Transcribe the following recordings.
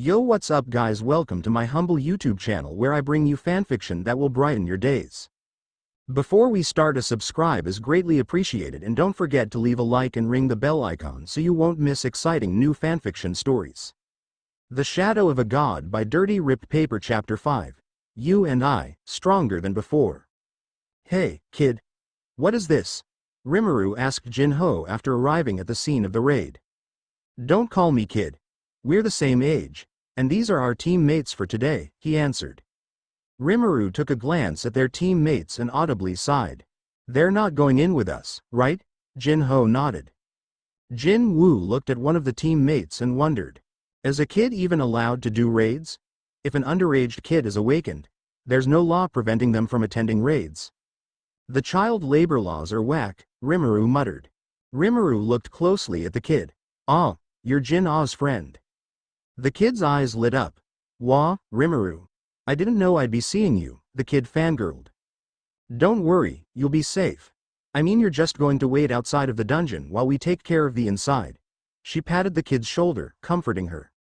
Yo, what's up guys, welcome to my humble YouTube channel where I bring you fanfiction that will brighten your days. Before we start, a subscribe is greatly appreciated, and don't forget to leave a like and ring the bell icon so you won't miss exciting new fanfiction stories. The Shadow of a God by DirtyRippedPaper Chapter 5. You and I, stronger than before. Hey, kid. What is this? Rimuru asked Jin-woo after arriving at the scene of the raid. Don't call me kid. We're the same age, and these are our teammates for today, he answered. Rimuru took a glance at their teammates and audibly sighed. They're not going in with us, right? Jin-woo nodded. JinWoo looked at one of the teammates and wondered. Is a kid even allowed to do raids? If an underage kid is awakened, there's no law preventing them from attending raids. The child labor laws are whack, Rimuru muttered. Rimuru looked closely at the kid. Ah, you're Jin-Ah's friend. The kid's eyes lit up. Wah, Rimuru. I didn't know I'd be seeing you, the kid fangirled. Don't worry, you'll be safe. I mean, you're just going to wait outside of the dungeon while we take care of the inside. She patted the kid's shoulder, comforting her.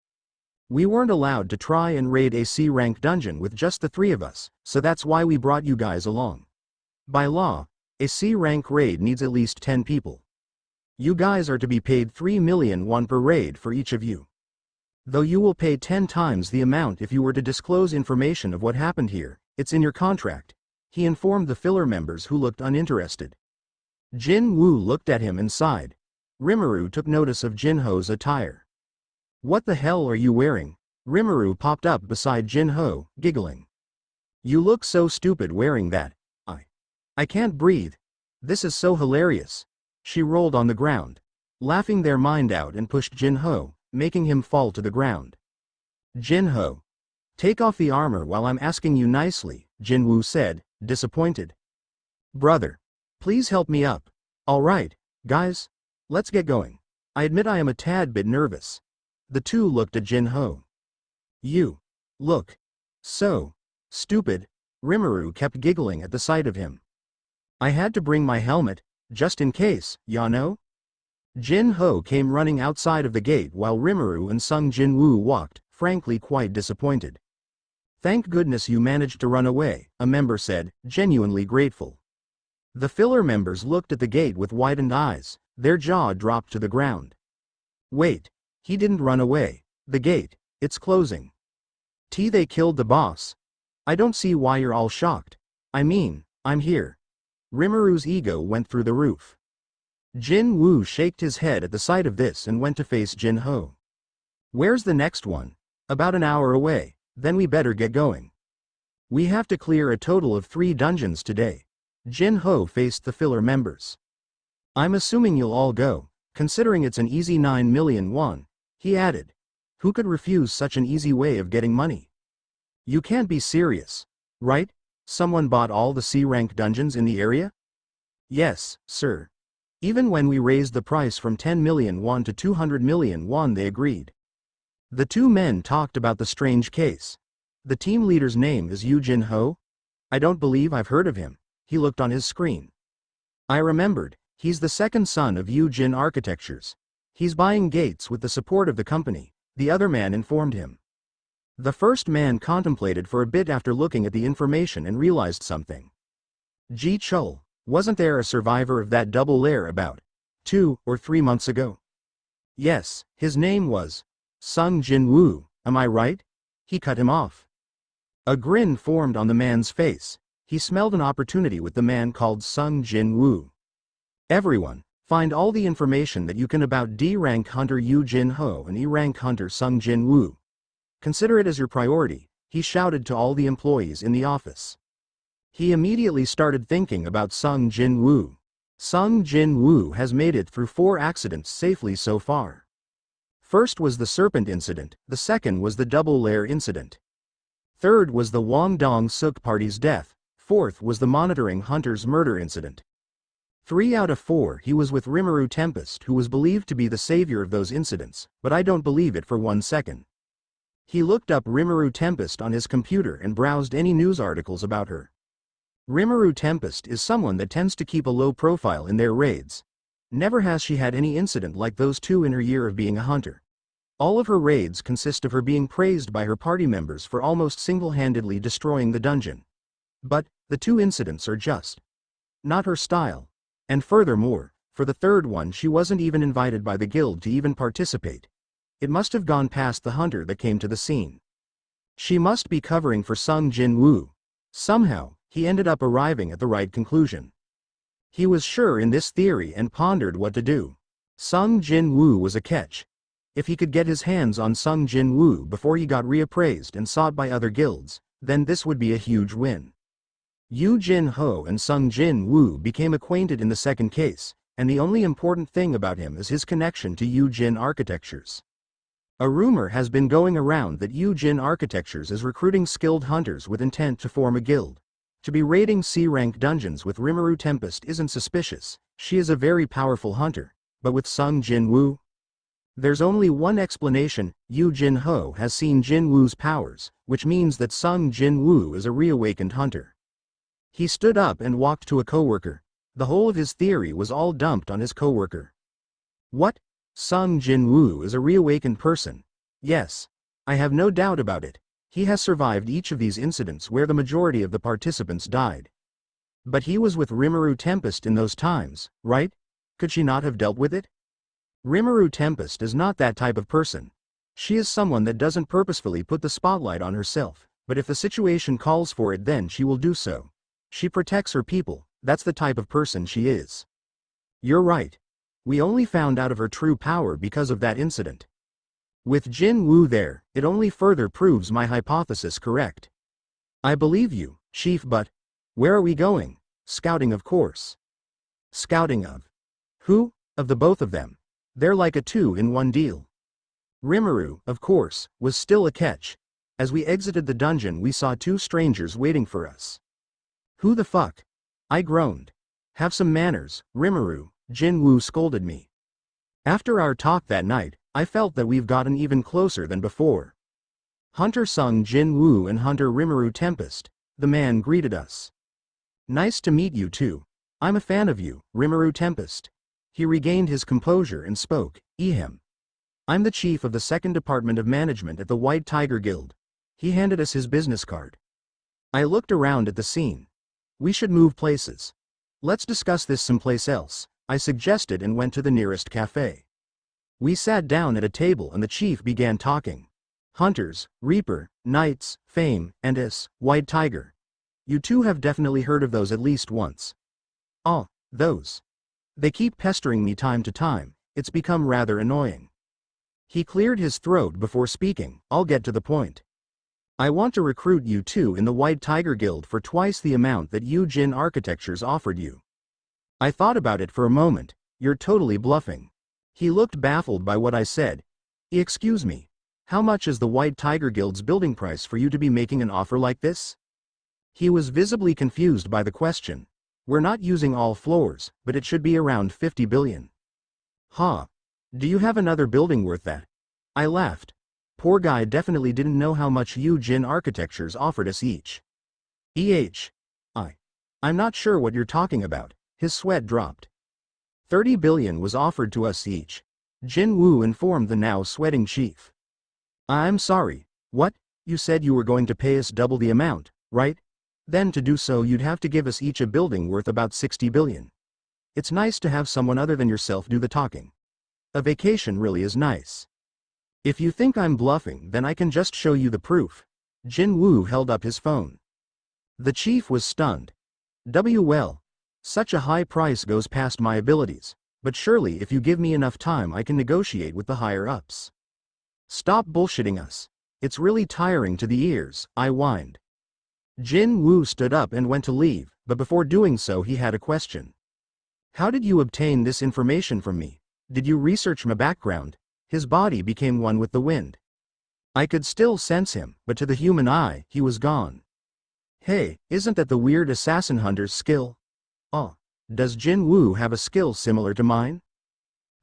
We weren't allowed to try and raid a C-rank dungeon with just the three of us, so that's why we brought you guys along. By law, a C-rank raid needs at least 10 people. You guys are to be paid 3 million won per raid for each of you. Though you will pay 10 times the amount if you were to disclose information of what happened here, it's in your contract, he informed the filler members who looked uninterested. Jin-woo looked at him and sighed. Rimuru took notice of Jin-hoo's attire. What the hell are you wearing? Rimuru popped up beside Jin-woo, giggling. You look so stupid wearing that. I can't breathe. This is so hilarious. She rolled on the ground, laughing their mind out, and pushed Jin-woo, making him fall to the ground. Jin-woo. Take off the armor while I'm asking you nicely, Jin-woo said, disappointed. Brother. Please help me up. Alright, guys. Let's get going. I admit I am a tad bit nervous. The two looked at Jin-woo. You. Look. So. Stupid. Rimuru kept giggling at the sight of him. I had to bring my helmet, just in case, ya know? Jin-woo came running outside of the gate while Rimuru and Sung Jin-woo walked, frankly quite disappointed. Thank goodness you managed to run away, a member said, genuinely grateful. The filler members looked at the gate with widened eyes, their jaw dropped to the ground. Wait, he didn't run away. The gate, it's closing. They killed the boss. I don't see why you're all shocked. I mean, I'm here. Rimuru's ego went through the roof. Jin-woo shook his head at the sight of this and went to face Jin-woo. Where's the next one? About an hour away, then we better get going. We have to clear a total of 3 dungeons today. Jin-woo faced the filler members. I'm assuming you'll all go, considering it's an easy 9 million won, he added. Who could refuse such an easy way of getting money? You can't be serious, right? Someone bought all the C-rank dungeons in the area? Yes, sir. Even when we raised the price from 10 million won to 200 million won, they agreed. The two men talked about the strange case. The team leader's name is Jin-woo? I don't believe I've heard of him. He looked on his screen. I remembered, he's the second son of Jin Architectures. He's buying gates with the support of the company, the other man informed him. The first man contemplated for a bit after looking at the information and realized something. Chul, wasn't there a survivor of that double lair about 2 or 3 months ago? Yes, his name was Sung Jin-woo, am I right? He cut him off. A grin formed on the man's face. He smelled an opportunity with the man called Sung Jin-woo. Everyone, find all the information that you can about D-rank hunter Jin-woo and E-rank hunter Sung Jin-woo. Consider it as your priority, he shouted to all the employees in the office. He immediately started thinking about Sung Jin-woo. Sung Jin-woo has made it through 4 accidents safely so far. First was the serpent incident, the second was the double lair incident. Third was the Wang Dong-suk party's death, fourth was the monitoring hunter's murder incident. 3 out of 4 he was with Rimuru Tempest, who was believed to be the savior of those incidents, but I don't believe it for 1 second. He looked up Rimuru Tempest on his computer and browsed any news articles about her. Rimuru Tempest is someone that tends to keep a low profile in their raids. Never has she had any incident like those 2 in her year of being a hunter. All of her raids consist of her being praised by her party members for almost single-handedly destroying the dungeon. But, the two incidents are just not her style. And furthermore, for the third one she wasn't even invited by the guild to even participate. It must have gone past the hunter that came to the scene. She must be covering for Sung Jin-woo. Somehow, he ended up arriving at the right conclusion. He was sure in this theory and pondered what to do. Sung Jin-woo was a catch. If he could get his hands on Sung Jin-woo before he got reappraised and sought by other guilds, then this would be a huge win. Yu Jin-ho and Sung Jin-woo became acquainted in the second case, and the only important thing about him is his connection to Yu Jin Architectures. A rumor has been going around that Yu Jin Architectures is recruiting skilled hunters with intent to form a guild. To be raiding C-rank dungeons with Rimuru Tempest isn't suspicious. She is a very powerful hunter. But with Sung Jin-woo? There's only one explanation. Yu Jin-ho has seen Jin-woo's powers, which means that Sung Jin-woo is a reawakened hunter. He stood up and walked to a coworker. The whole of his theory was all dumped on his coworker. What? Sung Jin-woo is a reawakened person. Yes. I have no doubt about it. He has survived each of these incidents where the majority of the participants died. But he was with Rimuru Tempest in those times, right? Could she not have dealt with it? Rimuru Tempest is not that type of person. She is someone that doesn't purposefully put the spotlight on herself, but if the situation calls for it then she will do so. She protects her people, that's the type of person she is. You're right. We only found out of her true power because of that incident. With Jin-woo there, it only further proves my hypothesis correct. I believe you, Chief, but where are we going? Scouting, of course. Scouting of who? Of the both of them. They're like a two-in-one deal. Rimuru, of course, was still a catch. As we exited the dungeon we saw two strangers waiting for us. Who the fuck? I groaned. Have some manners, Rimuru, Jin-woo scolded me. After our talk that night, I felt that we've gotten even closer than before. Hunter Sung Jin-woo and Hunter Rimuru Tempest, the man greeted us. Nice to meet you too. I'm a fan of you, Rimuru Tempest. He regained his composure and spoke, Ehem. I'm the chief of the 2nd Department of Management at the White Tiger Guild. He handed us his business card. I looked around at the scene. We should move places. Let's discuss this someplace else, I suggested and went to the nearest cafe. We sat down at a table and the chief began talking. Hunters, Reaper, Knights, Fame, and White Tiger. You two have definitely heard of those at least once. Oh, those. They keep pestering me time to time, it's become rather annoying. He cleared his throat before speaking, I'll get to the point. I want to recruit you two in the White Tiger Guild for twice the amount that Yu Jin Architectures offered you. I thought about it for a moment. You're totally bluffing. He looked baffled by what I said. Excuse me. How much is the White Tiger Guild's building price for you to be making an offer like this? He was visibly confused by the question. We're not using all floors, but it should be around 50 billion. Huh. Do you have another building worth that? I laughed. Poor guy definitely didn't know how much Yu Jin Architectures offered us each. I'm not sure what you're talking about. His sweat dropped. 30 billion was offered to us each. JinWoo informed the now sweating chief. I'm sorry, what? You said you were going to pay us double the amount, right? Then to do so you'd have to give us each a building worth about 60 billion. It's nice to have someone other than yourself do the talking. A vacation really is nice. If you think I'm bluffing then I can just show you the proof. JinWoo held up his phone. The chief was stunned. Well, such a high price goes past my abilities, but surely if you give me enough time I can negotiate with the higher-ups. Stop bullshitting us. It's really tiring to the ears, I whined. JinWoo stood up and went to leave, but before doing so he had a question. How did you obtain this information from me? Did you research my background? His body became one with the wind. I could still sense him, but to the human eye, he was gone. Hey, isn't that the weird assassin hunter's skill? Oh, does JinWoo have a skill similar to mine?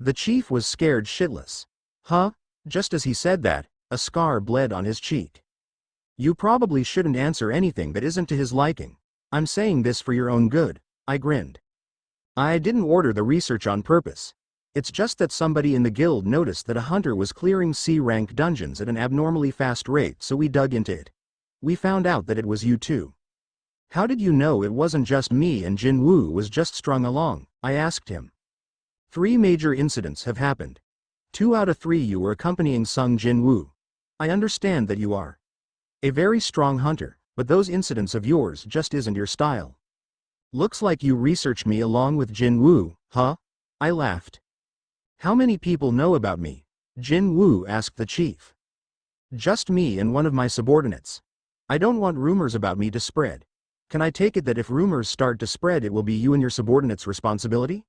The chief was scared shitless. Huh? Just as he said that, a scar bled on his cheek. You probably shouldn't answer anything that isn't to his liking. I'm saying this for your own good, I grinned. I didn't order the research on purpose. It's just that somebody in the guild noticed that a hunter was clearing C-rank dungeons at an abnormally fast rate, so we dug into it. We found out that it was you too. How did you know it wasn't just me and JinWoo was just strung along? I asked him. 3 major incidents have happened. 2 out of 3 you were accompanying Sung Jin-woo. I understand that you are a very strong hunter, but those incidents of yours just isn't your style. Looks like you researched me along with JinWoo, huh? I laughed. How many people know about me? JinWoo asked the chief. Just me and one of my subordinates. I don't want rumors about me to spread. Can I take it that if rumors start to spread it will be you and your subordinate's responsibility?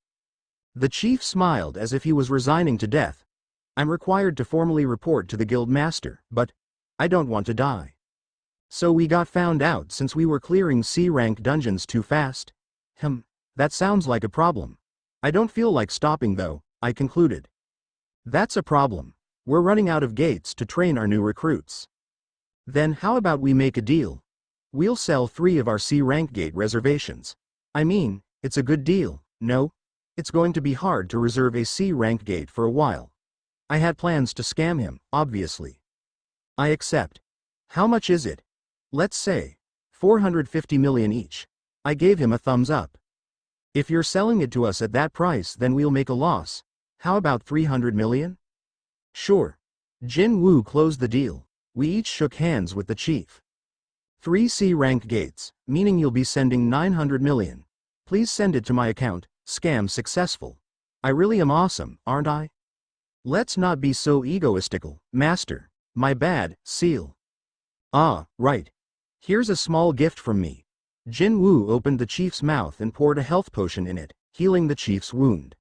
The chief smiled as if he was resigning to death. I'm required to formally report to the guild master, but I don't want to die. So we got found out since we were clearing C-rank dungeons too fast? That sounds like a problem. I don't feel like stopping though, I concluded. That's a problem. We're running out of gates to train our new recruits. Then how about we make a deal? We'll sell 3 of our C-rank gate reservations. I mean, it's a good deal, no? It's going to be hard to reserve a C-rank gate for a while. I had plans to scam him, obviously. I accept. How much is it? Let's say 450 million each. I gave him a thumbs up. If you're selling it to us at that price then we'll make a loss. How about 300 million? Sure. JinWoo closed the deal. We each shook hands with the chief. 3 C-rank gates, meaning you'll be sending 900 million. Please send it to my account. Scam successful. I really am awesome, aren't I? Let's not be so egoistical, master. My bad, seal. Ah, right. Here's a small gift from me. JinWoo opened the chief's mouth and poured a health potion in it, healing the chief's wound.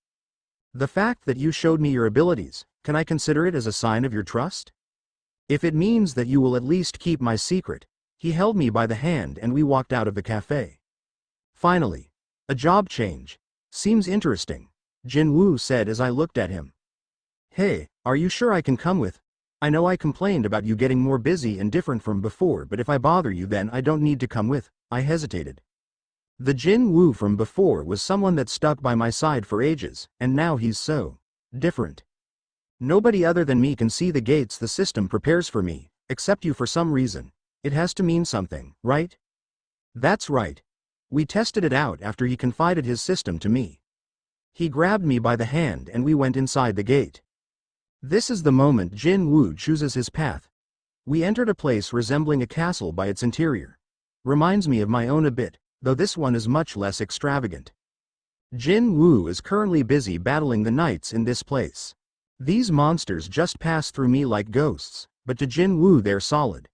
The fact that you showed me your abilities, can I consider it as a sign of your trust? If it means that you will at least keep my secret. He held me by the hand and we walked out of the cafe. Finally. A job change. Seems interesting, JinWoo said as I looked at him. Hey, are you sure I can come with? I know I complained about you getting more busy and different from before, but if I bother you then I don't need to come with. I hesitated. The JinWoo from before was someone that stuck by my side for ages, and now he's so different. Nobody other than me can see the gates the system prepares for me, except you for some reason. It has to mean something, right? That's right. We tested it out after he confided his system to me. He grabbed me by the hand and we went inside the gate. This is the moment JinWoo chooses his path. We entered a place resembling a castle by its interior. Reminds me of my own a bit, though this one is much less extravagant. JinWoo is currently busy battling the knights in this place. These monsters just pass through me like ghosts, but to JinWoo they're solid.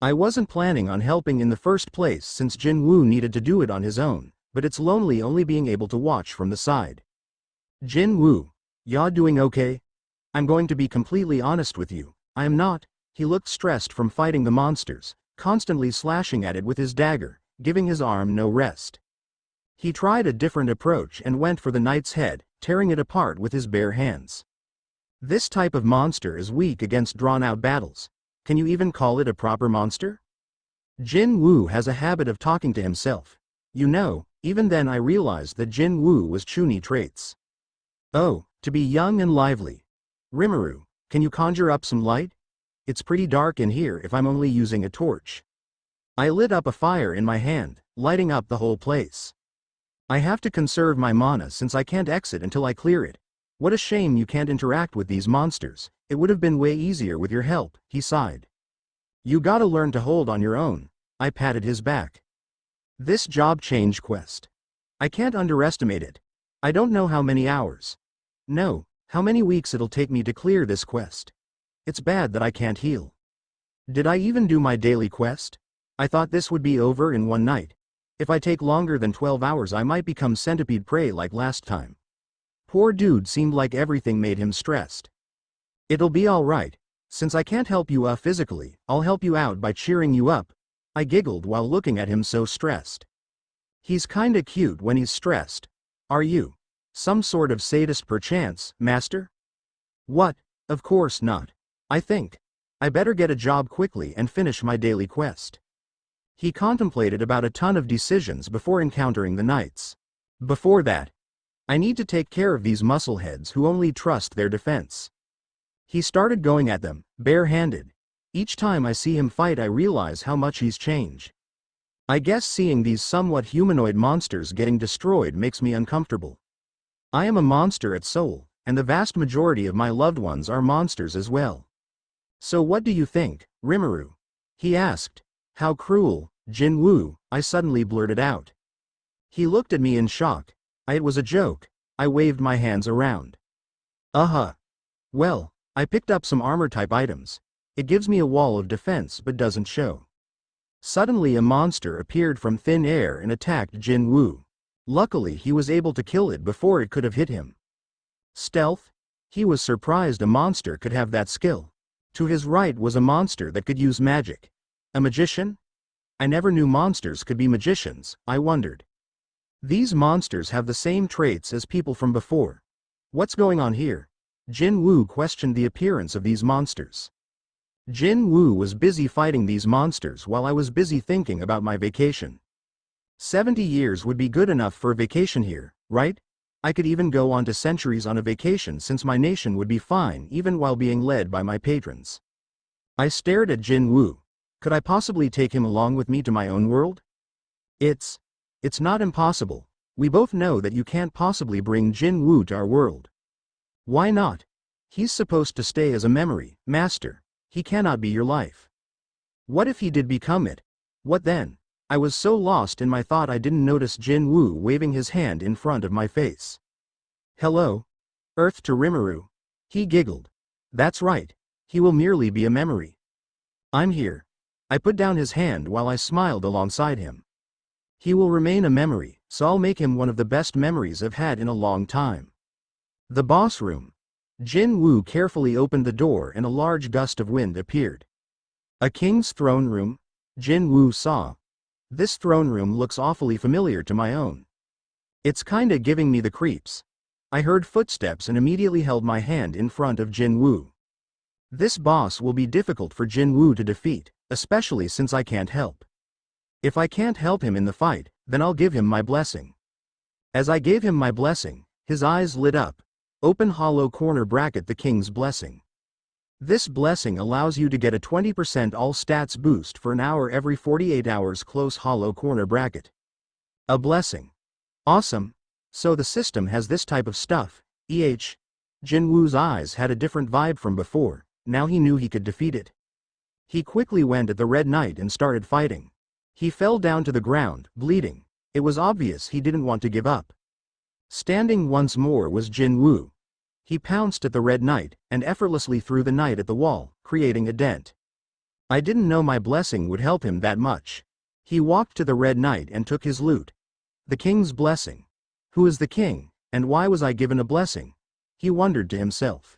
I wasn't planning on helping in the first place since JinWoo needed to do it on his own, but it's lonely only being able to watch from the side. JinWoo, ya doing okay? I'm going to be completely honest with you, I am not. He looked stressed from fighting the monsters, constantly slashing at it with his dagger, giving his arm no rest. He tried a different approach and went for the knight's head, tearing it apart with his bare hands. This type of monster is weak against drawn-out battles. Can you even call it a proper monster? JinWoo has a habit of talking to himself. You know, even then I realized that JinWoo was Chuny traits. Oh, to be young and lively. Rimuru, can you conjure up some light? It's pretty dark in here if I'm only using a torch. I lit up a fire in my hand, lighting up the whole place. I have to conserve my mana since I can't exit until I clear it. What a shame you can't interact with these monsters. It would have been way easier with your help, he sighed. You gotta learn to hold on your own. I patted his back. This job change quest. I can't underestimate it. I don't know how many hours. No, how many weeks it'll take me to clear this quest. It's bad that I can't heal. Did I even do my daily quest? I thought this would be over in one night. If I take longer than 12 hours I might become centipede prey like last time. Poor dude seemed like everything made him stressed. It'll be alright. Since I can't help you physically, I'll help you out by cheering you up. I giggled while looking at him so stressed. He's kinda cute when he's stressed. Are you? Some sort of sadist perchance, master? What? Of course not. I think I better get a job quickly and finish my daily quest. He contemplated about a ton of decisions before encountering the knights. Before that, I need to take care of these muscleheads who only trust their defense. He started going at them, bare-handed. Each time I see him fight I realize how much he's changed. I guess seeing these somewhat humanoid monsters getting destroyed makes me uncomfortable. I am a monster at soul, and the vast majority of my loved ones are monsters as well. So what do you think, Rimuru? He asked. How cruel, JinWoo, I suddenly blurted out. He looked at me in shock. It was a joke. I waved my hands around. Well, I picked up some armor-type items. It gives me a wall of defense but doesn't show. Suddenly a monster appeared from thin air and attacked JinWoo. Luckily he was able to kill it before it could have hit him. Stealth? He was surprised a monster could have that skill. To his right was a monster that could use magic. A magician? I never knew monsters could be magicians, I wondered. These monsters have the same traits as people from before. What's going on here? JinWoo questioned the appearance of these monsters. JinWoo was busy fighting these monsters while I was busy thinking about my vacation. 70 years would be good enough for a vacation here, right? I could even go on to centuries on a vacation since my nation would be fine even while being led by my patrons. I stared at JinWoo. Could I possibly take him along with me to my own world? It's not impossible. We both know that you can't possibly bring JinWoo to our world. Why not? He's supposed to stay as a memory, master. He cannot be your life. What if he did become it? What then? I was so lost in my thought I didn't notice JinWoo waving his hand in front of my face. Hello? Earth to Rimuru. He giggled. That's right. He will merely be a memory. I'm here. I put down his hand while I smiled alongside him. He will remain a memory, so I'll make him one of the best memories I've had in a long time. The boss room. JinWoo carefully opened the door and a large gust of wind appeared. A king's throne room? JinWoo saw. This throne room looks awfully familiar to my own. It's kinda giving me the creeps. I heard footsteps and immediately held my hand in front of JinWoo. This boss will be difficult for JinWoo to defeat, especially since I can't help. If I can't help him in the fight, then I'll give him my blessing. As I gave him my blessing, his eyes lit up. Open hollow corner bracket the king's blessing. This blessing allows you to get a 20% all stats boost for an hour every 48 hours close hollow corner bracket. A blessing. Awesome. So the system has this type of stuff. JinWoo's eyes had a different vibe from before. Now he knew he could defeat it. He quickly went at the Red Knight and started fighting. He fell down to the ground, bleeding. It was obvious he didn't want to give up. Standing once more was JinWoo. He pounced at the Red Knight, and effortlessly threw the knight at the wall, creating a dent. I didn't know my blessing would help him that much. He walked to the Red Knight and took his loot. The king's blessing. Who is the king, and why was I given a blessing? He wondered to himself.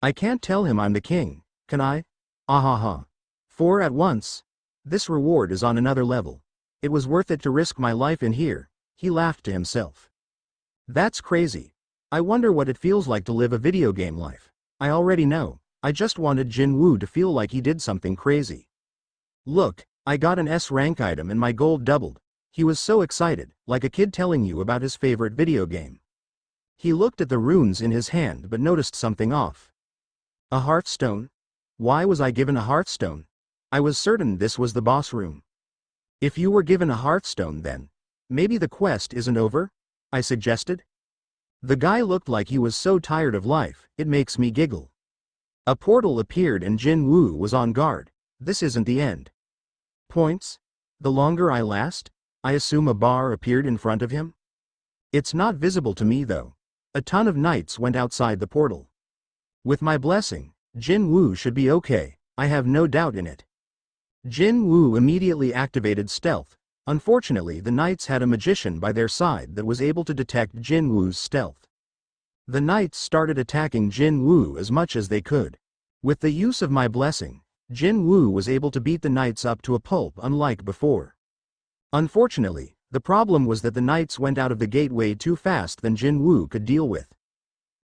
I can't tell him I'm the king, can I? Ahaha. 4 at once. This reward is on another level. It was worth it to risk my life in here, he laughed to himself. That's crazy. I wonder what it feels like to live a video game life. I already know. I just wanted JinWoo to feel like he did something crazy. Look, I got an S rank item and my gold doubled. He was so excited, like a kid telling you about his favorite video game. He looked at the runes in his hand but noticed something off. A hearthstone? Why was I given a hearthstone? I was certain this was the boss room. If you were given a hearthstone then, maybe the quest isn't over? I suggested. The guy looked like he was so tired of life, it makes me giggle. A portal appeared and JinWoo was on guard. This isn't the end. Points? The longer I last? I assume a bar appeared in front of him? It's not visible to me though. A ton of knights went outside the portal. With my blessing, JinWoo should be okay, I have no doubt in it. JinWoo immediately activated stealth. Unfortunately the knights had a magician by their side that was able to detect JinWoo's stealth. The knights started attacking JinWoo as much as they could. With the use of my blessing, JinWoo was able to beat the knights up to a pulp unlike before. Unfortunately, the problem was that the knights went out of the gateway too fast than JinWoo could deal with.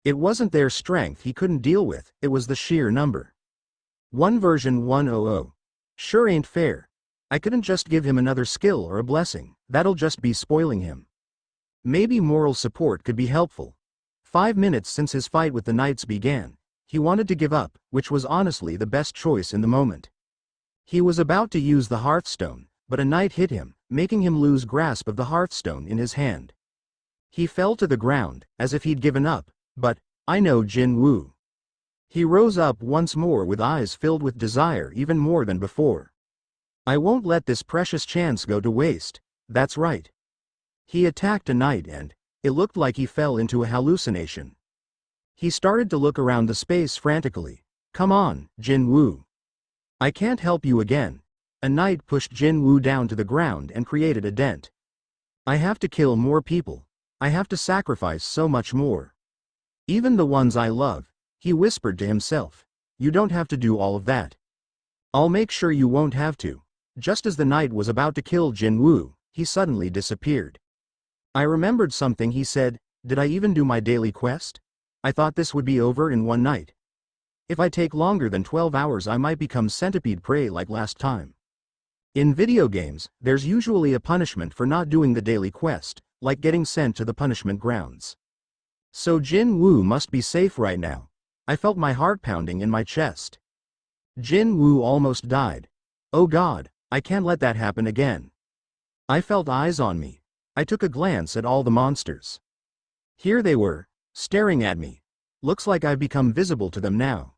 It wasn't their strength he couldn't deal with, it was the sheer number. 1 version 100. Sure ain't fair. I couldn't just give him another skill or a blessing, that'll just be spoiling him. Maybe moral support could be helpful. 5 minutes since his fight with the knights began. He wanted to give up, which was honestly the best choice in the moment. He was about to use the hearthstone, but a knight hit him, making him lose grasp of the hearthstone in his hand. He fell to the ground, as if he'd given up, but, I know JinWoo. He rose up once more with eyes filled with desire even more than before. I won't let this precious chance go to waste, that's right. He attacked a knight and, it looked like he fell into a hallucination. He started to look around the space frantically. Come on, JinWoo. I can't help you again. A knight pushed JinWoo down to the ground and created a dent. I have to kill more people. I have to sacrifice so much more. Even the ones I love, he whispered to himself. You don't have to do all of that. I'll make sure you won't have to. Just as the knight was about to kill JinWoo, he suddenly disappeared. I remembered something he said. Did I even do my daily quest? I thought this would be over in one night. If I take longer than 12 hours I might become centipede prey like last time. In video games, there's usually a punishment for not doing the daily quest, like getting sent to the punishment grounds. So JinWoo must be safe right now. I felt my heart pounding in my chest. JinWoo almost died. Oh God, I can't let that happen again. I felt eyes on me. I took a glance at all the monsters. Here they were, staring at me. Looks like I've become visible to them now.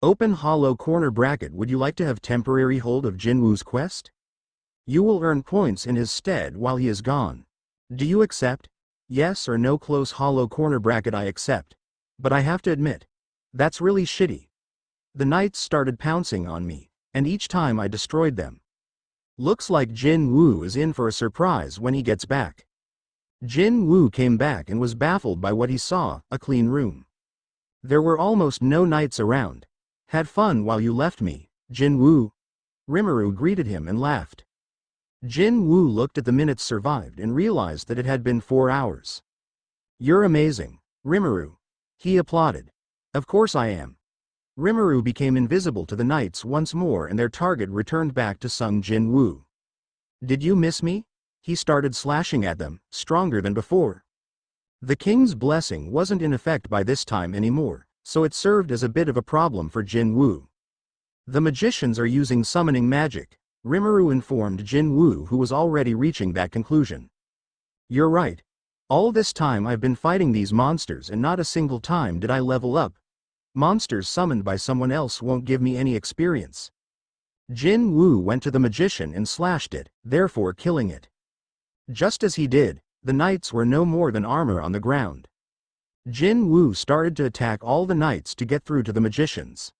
Open hollow corner bracket. Would you like to have temporary hold of JinWoo's quest? You will earn points in his stead while he is gone. Do you accept? Yes or no. Close hollow corner bracket. I accept. But I have to admit, that's really shitty. The knights started pouncing on me, and each time I destroyed them. Looks like JinWoo is in for a surprise when he gets back. JinWoo came back and was baffled by what he saw, a clean room. There were almost no knights around. Had fun while you left me, JinWoo. Rimuru greeted him and laughed. JinWoo looked at the minutes survived and realized that it had been 4 hours. You're amazing, Rimuru. He applauded. Of course I am. Rimuru became invisible to the knights once more and their target returned back to Sung Jin-woo. Did you miss me? He started slashing at them, stronger than before. The king's blessing wasn't in effect by this time anymore, so it served as a bit of a problem for JinWoo. The magicians are using summoning magic, Rimuru informed JinWoo, who was already reaching that conclusion. You're right. All this time I've been fighting these monsters and not a single time did I level up. Monsters summoned by someone else won't give me any experience. JinWoo went to the magician and slashed it, therefore killing it. Just as he did, the knights were no more than armor on the ground. JinWoo started to attack all the knights to get through to the magicians.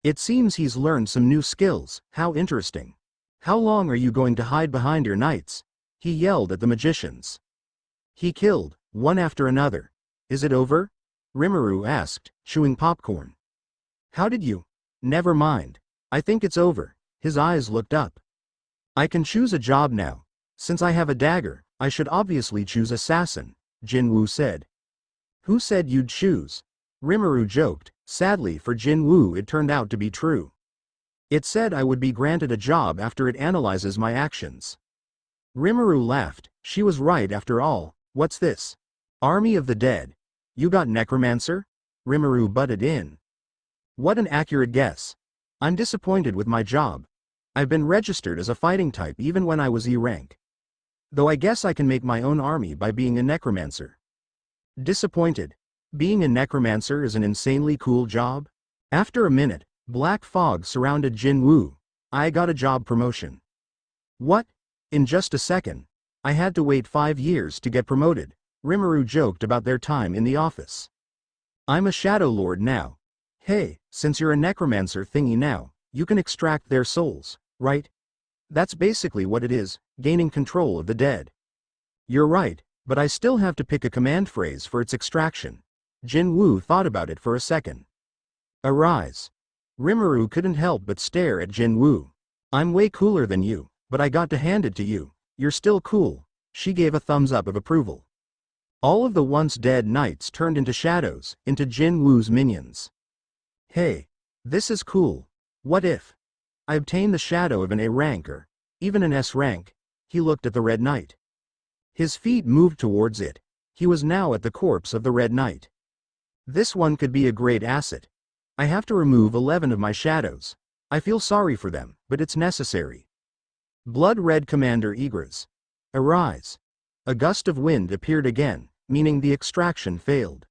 It seems he's learned some new skills. How interesting. How long are you going to hide behind your knights? He yelled at the magicians. He killed, one after another. Is it over? Rimuru asked, chewing popcorn. How did you? Never mind. I think it's over. His eyes looked up. I can choose a job now. Since I have a dagger, I should obviously choose assassin, JinWoo said. Who said you'd choose? Rimuru joked. Sadly for JinWoo, it turned out to be true. It said I would be granted a job after it analyzes my actions. Rimuru laughed. She was right after all. What's this? Army of the Dead. You got necromancer? Rimuru butted in. What an accurate guess. I'm disappointed with my job. I've been registered as a fighting type even when I was E rank. Though I guess I can make my own army by being a necromancer. Disappointed. Being a necromancer is an insanely cool job. After a minute, black fog surrounded JinWoo. I got a job promotion. What? In just a second. I had to wait 5 years to get promoted. Rimuru joked about their time in the office. I'm a Shadow Lord now. Hey, since you're a necromancer thingy now, you can extract their souls, right? That's basically what it is, gaining control of the dead. You're right, but I still have to pick a command phrase for its extraction. JinWoo thought about it for a second. Arise. Rimuru couldn't help but stare at JinWoo. I'm way cooler than you, but I got to hand it to you. You're still cool. She gave a thumbs up of approval. All of the once dead knights turned into shadows, into JinWoo's minions. Hey, this is cool. What if I obtain the shadow of an A rank or even an S rank? He looked at the Red Knight. His feet moved towards it. He was now at the corpse of the Red Knight. This one could be a great asset. I have to remove 11 of my shadows. I feel sorry for them, but it's necessary. Blood Red Commander Igras. Arise. A gust of wind appeared again, meaning the extraction failed.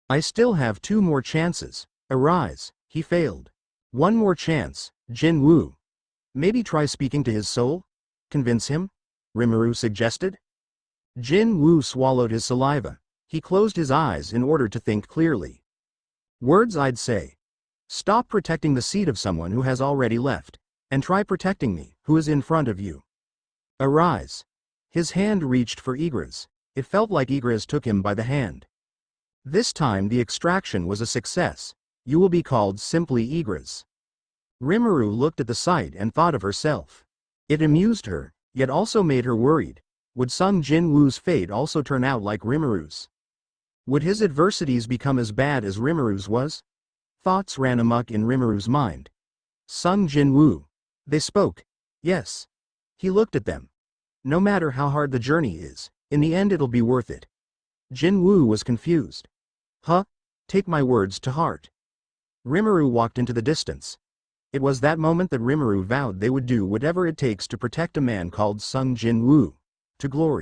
I still have 2 more chances. Arise. He failed. 1 more chance, JinWoo. Maybe try speaking to his soul? Convince him? Rimuru suggested. JinWoo swallowed his saliva. He closed his eyes in order to think clearly. Words I'd say. Stop protecting the seat of someone who has already left, and try protecting me, who is in front of you. Arise. His hand reached for Igras. It felt like Igras took him by the hand. This time the extraction was a success. You will be called simply Igras. Rimuru looked at the sight and thought of herself. It amused her, yet also made her worried. Would Sung Jin-woo's fate also turn out like Rimuru's? Would his adversities become as bad as Rimuru's was? Thoughts ran amok in Rimuru's mind. Sung Jin-woo. They spoke. Yes. He looked at them. No matter how hard the journey is, in the end it'll be worth it. JinWoo was confused. Huh? Take my words to heart. Rimuru walked into the distance. It was that moment that Rimuru vowed they would do whatever it takes to protect a man called Sung Jin-woo. To glory.